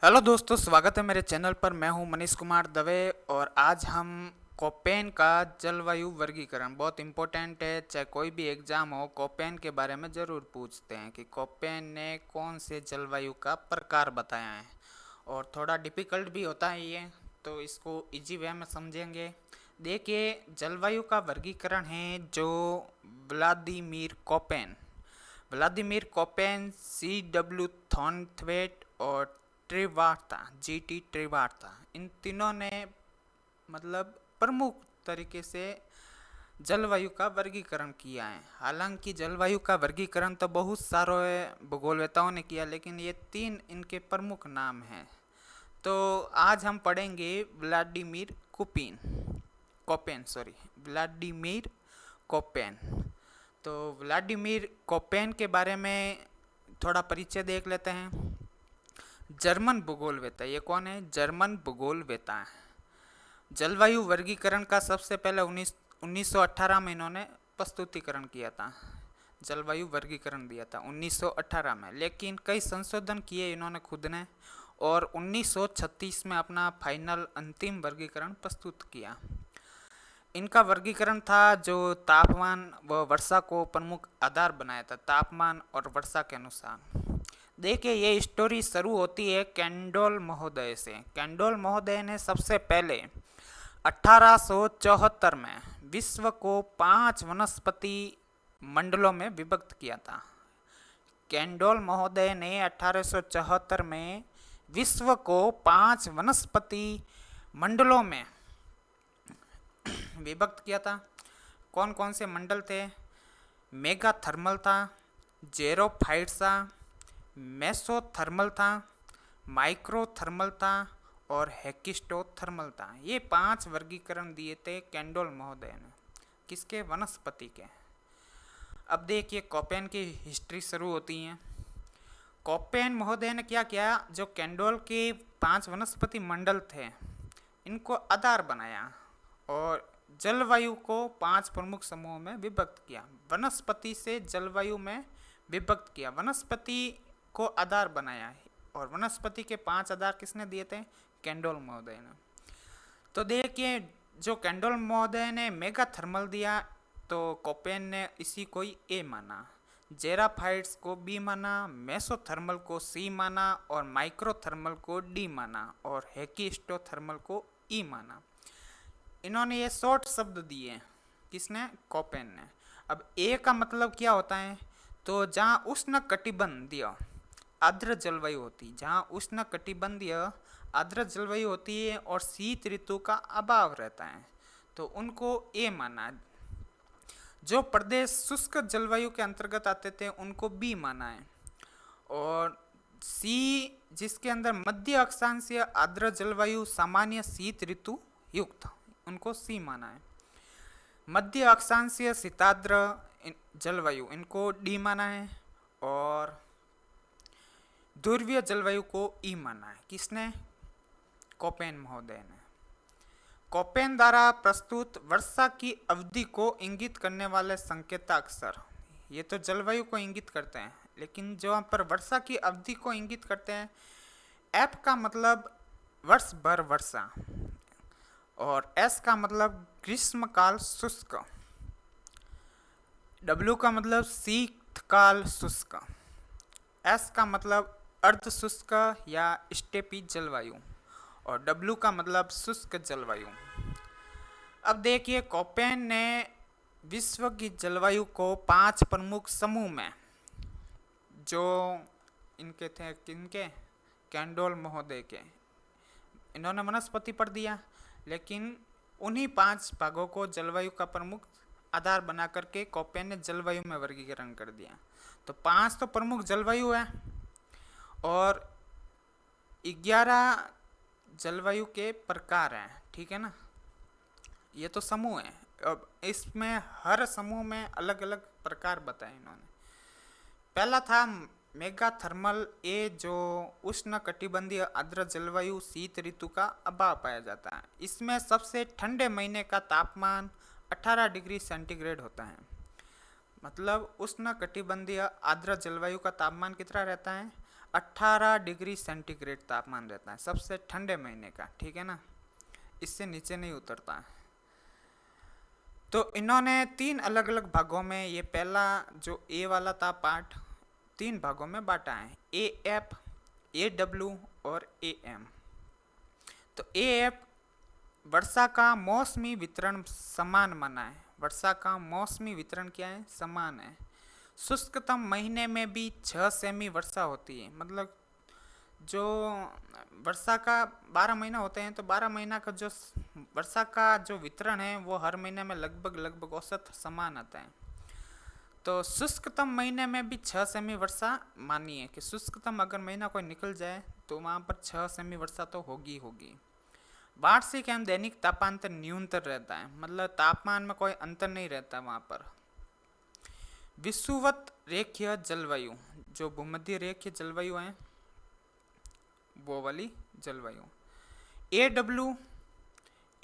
Hello दोस्तों, स्वागत है मेरे चैनल पर। मैं हूं मनीष कुमार दवे और आज हम कोपेन का जलवायु वर्गीकरण, बहुत इम्पोर्टेंट है। चाहे कोई भी एग्जाम हो, कोपेन के बारे में ज़रूर पूछते हैं कि कोपेन ने कौन से जलवायु का प्रकार बताया है। और थोड़ा डिफ़िकल्ट भी होता है ये, तो इसको इजी वे में समझेंगे। देखिए, जलवायु का वर्गीकरण है जो व्लादिमीर कोपेन CW थॉर्नथवेट और ट्रिवार्ता GT ट्रिवार्ता, इन तीनों ने मतलब प्रमुख तरीके से जलवायु का वर्गीकरण किया है। हालांकि जलवायु का वर्गीकरण तो बहुत सारे भूगोलवेताओं ने किया, लेकिन ये तीन इनके प्रमुख नाम हैं। तो आज हम पढ़ेंगे व्लादिमीर व्लादिमीर कोपेन। तो व्लादिमीर कोपेन के बारे में थोड़ा परिचय देख लेते हैं। जर्मन भूगोलवेता, ये कौन है? जर्मन भूगोलवेता है। जलवायु वर्गीकरण का सबसे पहले 1918 में इन्होंने प्रस्तुतिकरण किया था, जलवायु वर्गीकरण दिया था 1918 में। लेकिन कई संशोधन किए इन्होंने खुद ने, और 1936 में अपना फाइनल अंतिम वर्गीकरण प्रस्तुत किया। इनका वर्गीकरण था जो तापमान व वर्षा को प्रमुख आधार बनाया था, तापमान और वर्षा के अनुसार। देखिए, ये स्टोरी शुरू होती है कैंडोल महोदय से। कैंडोल महोदय ने सबसे पहले 1874 में विश्व को 5 वनस्पति मंडलों में विभक्त किया था। कैंडोल महोदय ने 1874 में विश्व को 5 वनस्पति मंडलों में विभक्त किया था। कौन कौन से मंडल थे? मेगा थर्मल था, जेरोफाइट्सा, मेसोथर्मल था, माइक्रो थर्मल था और हेकिस्टोथर्मल था। ये 5 वर्गीकरण दिए थे कैंडोल महोदय ने। किसके? वनस्पति के। अब देखिए, कोपेन की हिस्ट्री शुरू होती है। कोपेन महोदय ने क्या किया? जो कैंडोल के 5 वनस्पति मंडल थे, इनको आधार बनाया और जलवायु को 5 प्रमुख समूहों में विभक्त किया। वनस्पति से जलवायु में विभक्त किया, वनस्पति को आधार बनाया। और वनस्पति के 5 आधार किसने दिए थे? कैंडोल महोदय ने। तो देखिए, जो कैंडोल महोदय ने मेगा थर्मल दिया, तो कोपेन ने इसी को ही ए माना, जेराफाइट्स को बी माना, मेसोथर्मल को सी माना और माइक्रोथर्मल को डी माना और हेकिस्टोथर्मल को ई माना। इन्होंने ये शॉर्ट शब्द दिए। किसने? कोपेन ने। अब ए का मतलब क्या होता है? तो जहाँ उष्ण कटिबंधीय आर्द्र जलवायु होती, जहाँ उष्ण कटिबंधीय आर्द्र जलवायु होती है और शीत ऋतु का अभाव रहता है, तो उनको ए माना। जो प्रदेश शुष्क जलवायु के अंतर्गत आते थे, उनको बी माना है। और सी, जिसके अंदर मध्य अक्षांशीय आर्द्र जलवायु सामान्य शीत ऋतु युक्त, उनको सी माना है। मध्य अक्षांशीय शीताद्र जलवायु, इनको डी माना है। और ध्रुवीय जलवायु को ई माना है। किसने? कोपेन महोदय ने। कोपेन द्वारा प्रस्तुत वर्षा की अवधि को इंगित करने वाले संकेताक्षर, ये तो जलवायु को इंगित करते हैं, लेकिन जो हम पर वर्षा की अवधि को इंगित करते हैं, एफ का मतलब वर्ष भर वर्षा और एस का मतलब ग्रीष्मकाल शुष्क, डब्ल्यू का मतलब शीतकाल शुष्क, एस का मतलब अर्ध शुष्क या स्टेपी जलवायु और डब्ल्यू का मतलब शुष्क जलवायु। अब देखिए, कोपेन ने विश्व की जलवायु को 5 प्रमुख समूह में, जो इनके थे, किनके? कैंडोल महोदय के, इन्होंने वनस्पति पर दिया, लेकिन उन्हीं 5 भागों को जलवायु का प्रमुख आधार बना करके कोपेन ने जलवायु में वर्गीकरण कर दिया। तो 5 तो प्रमुख जलवायु है और 11 जलवायु के प्रकार हैं, ठीक है ना। ये तो समूह है। अब इसमें हर समूह में अलग अलग प्रकार बताए इन्होंने। पहला था मेगा थर्मल ए, जो उष्ण कटिबंधीय आर्द्र जलवायु शीत ऋतु का अभाव पाया जाता है। इसमें सबसे ठंडे महीने का तापमान 18 डिग्री सेंटीग्रेड होता है। मतलब उष्ण कटिबंधीय आर्द्र जलवायु का तापमान कितना रहता है? 18 डिग्री सेंटीग्रेड तापमान रहता है सबसे ठंडे महीने का, ठीक है ना, इससे नीचे नहीं उतरता है। तो इन्होंने 3 अलग अलग भागों में, ये पहला जो ए वाला था पार्ट, 3 भागों में बांटा है, ए एफ, ए डब्ल्यू और ए एम। तो ए एफ वर्षा का मौसमी वितरण समान माना है। वर्षा का मौसमी वितरण क्या है? समान है। शुष्कतम महीने में भी 6 सेमी वर्षा होती है, मतलब जो वर्षा का 12 महीना होते हैं तो 12 महीना का जो वर्षा का जो वितरण है वो हर महीने में लगभग औसत समान आता है। तो शुष्कतम महीने में भी 6 सेमी वर्षा मानिए कि शुष्कतम अगर महीना कोई निकल जाए तो वहाँ पर 6 सेमी वर्षा तो होगी। वार्षिक एवं दैनिक तापांतर न्यूनतर रहता है, मतलब तापमान में कोई अंतर नहीं रहता वहाँ पर। विषुवत रेखीय जलवायु, जो भूमध्य रेखीय जलवायु है वो वाली जलवायु। ए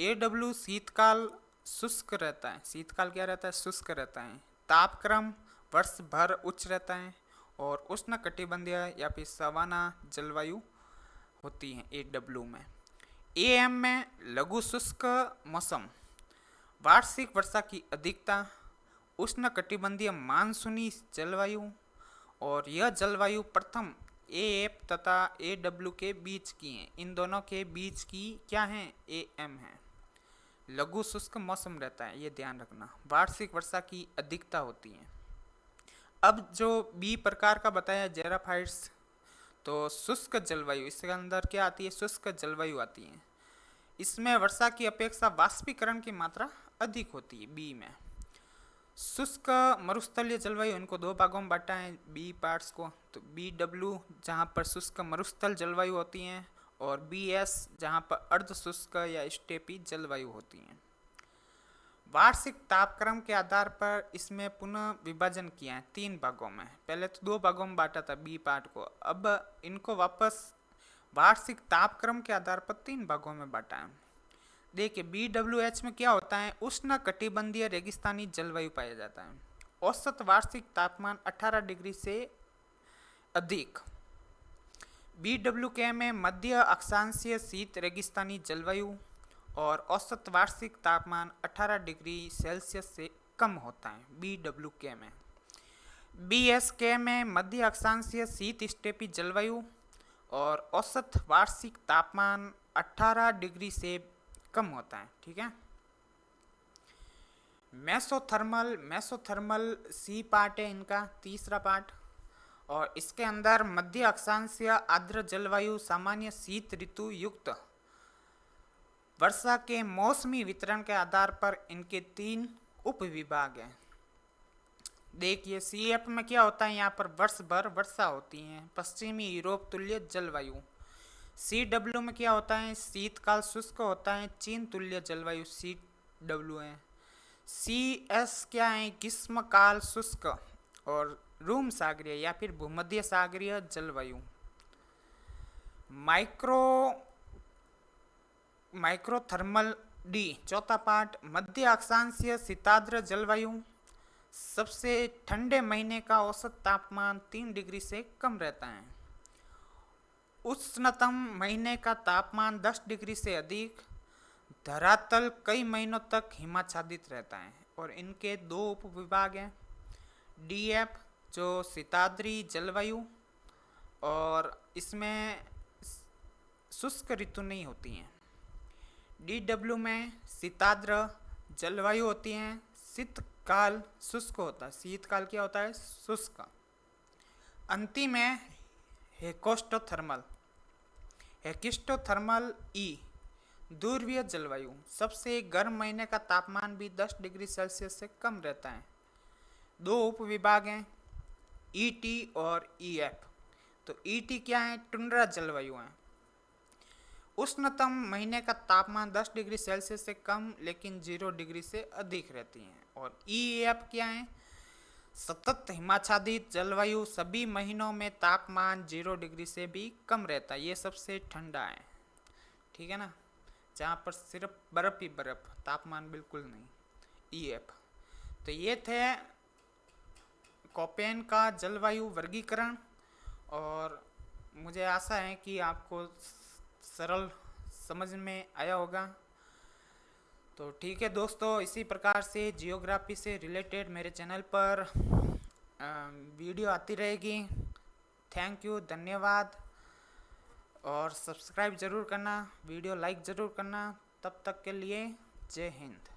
डब्ल्यू शीतकाल शुष्क रहता है। शीतकाल क्या रहता है? शुष्क रहता है। तापक्रम वर्ष भर उच्च रहता है और उष्ण कटिबंधीय या फिर सवाना जलवायु होती है ए डब्ल्यू में। ए एम में लघु शुष्क मौसम, वार्षिक वर्षा की अधिकता, उष्ण कटिबंधीय मानसूनी जलवायु, और यह जलवायु प्रथम ए एफ तथा ए डब्ल्यू के बीच की है। इन दोनों के बीच की क्या है? ए एम है। लघु शुष्क मौसम रहता है, ये ध्यान रखना। वार्षिक वर्षा की अधिकता होती है। अब जो बी प्रकार का बताया जेराफाइट्स, तो शुष्क जलवायु, इसके अंदर क्या आती है? शुष्क जलवायु आती है। इसमें वर्षा की अपेक्षा वाष्पीकरण की मात्रा अधिक होती है बी में। शुष्क मरुस्थलीय जलवायु, इनको 2 भागों में बांटा है बी पार्ट्स को। तो बी डब्ल्यू जहाँ पर शुष्क मरुस्थल जलवायु होती हैं, और बी एस जहाँ पर अर्ध शुष्क या स्टेपी जलवायु होती हैं। वार्षिक तापक्रम के आधार पर इसमें पुनः विभाजन किया है 3 भागों में। पहले तो 2 भागों में बांटा था बी पार्ट को, अब इनको वापस वार्षिक तापक्रम के आधार पर 3 भागों में बांटा है। देखिए BWH में क्या होता है? उष्ण कटिबंधीय रेगिस्तानी जलवायु पाया जाता है। औसत वार्षिक तापमान 18 डिग्री से अधिक। BWK में मध्य अक्षांशीय शीत रेगिस्तानी जलवायु, और औसत वार्षिक तापमान 18 डिग्री सेल्सियस से कम होता है BWK में। BSK में मध्य अक्षांशीय शीत स्टेपी जलवायु, और औसत वार्षिक तापमान 18 डिग्री से कम होता है, ठीक है। मेसोथर्मल सी पार्ट है इनका, तीसरा पार्ट, और इसके अंदर मध्य अक्षांशीय आर्द्र जलवायु, सामान्य शीत ऋतु युक्त वर्षा के मौसमी वितरण के आधार पर इनके 3 उप विभाग हैं। देखिए CF में क्या होता है? यहाँ पर वर्ष भर वर्षा होती है, पश्चिमी यूरोप तुल्य जलवायु। CW में क्या होता है? शीतकाल शुष्क होता है, चीन तुल्य जलवायु CW है। CS क्या है? ग्रीष्मकाल शुष्क और रूम सागरीय या फिर भूमध्य सागरीय जलवायु। माइक्रोथर्मल डी, चौथा पार्ट, मध्य अक्षांशीय शीताद्र जलवायु। सबसे ठंडे महीने का औसत तापमान 3 डिग्री से कम रहता है। उष्णतम महीने का तापमान 10 डिग्री से अधिक। धरातल कई महीनों तक हिमाच्छादित रहता है, और इनके 2 उप विभाग हैं। DF जो शीताद्री जलवायु, और इसमें शुष्क ऋतु नहीं होती हैं। DW में शीताद्र जलवायु होती हैं, शीतकाल शुष्क होता है। शीतकाल क्या होता है? शुष्क। अंतिम है हेकिस्टोथर्मल ई, ध्रुवीय जलवायु। सबसे गर्म महीने का तापमान भी 10 डिग्री सेल्सियस से कम रहता है। 2 उप विभाग हैं, ET और EF। तो ET क्या है? टुंड्रा जलवायु है। उष्णतम महीने का तापमान 10 डिग्री सेल्सियस से कम लेकिन 0 डिग्री से अधिक रहती है। और EF क्या है? सतत हिमाच्छादित जलवायु, सभी महीनों में तापमान 0 डिग्री से भी कम रहता है। ये सबसे ठंडा है, ठीक है ना, जहाँ पर सिर्फ बर्फ ही बर्फ, तापमान बिल्कुल नहीं। EF। तो ये थे कोपेन का जलवायु वर्गीकरण, और मुझे आशा है कि आपको सरल समझ में आया होगा। तो ठीक है दोस्तों, इसी प्रकार से जियोग्राफी से रिलेटेड मेरे चैनल पर वीडियो आती रहेगी। थैंक यू, धन्यवाद। और सब्सक्राइब ज़रूर करना, वीडियो लाइक ज़रूर करना। तब तक के लिए जय हिंद।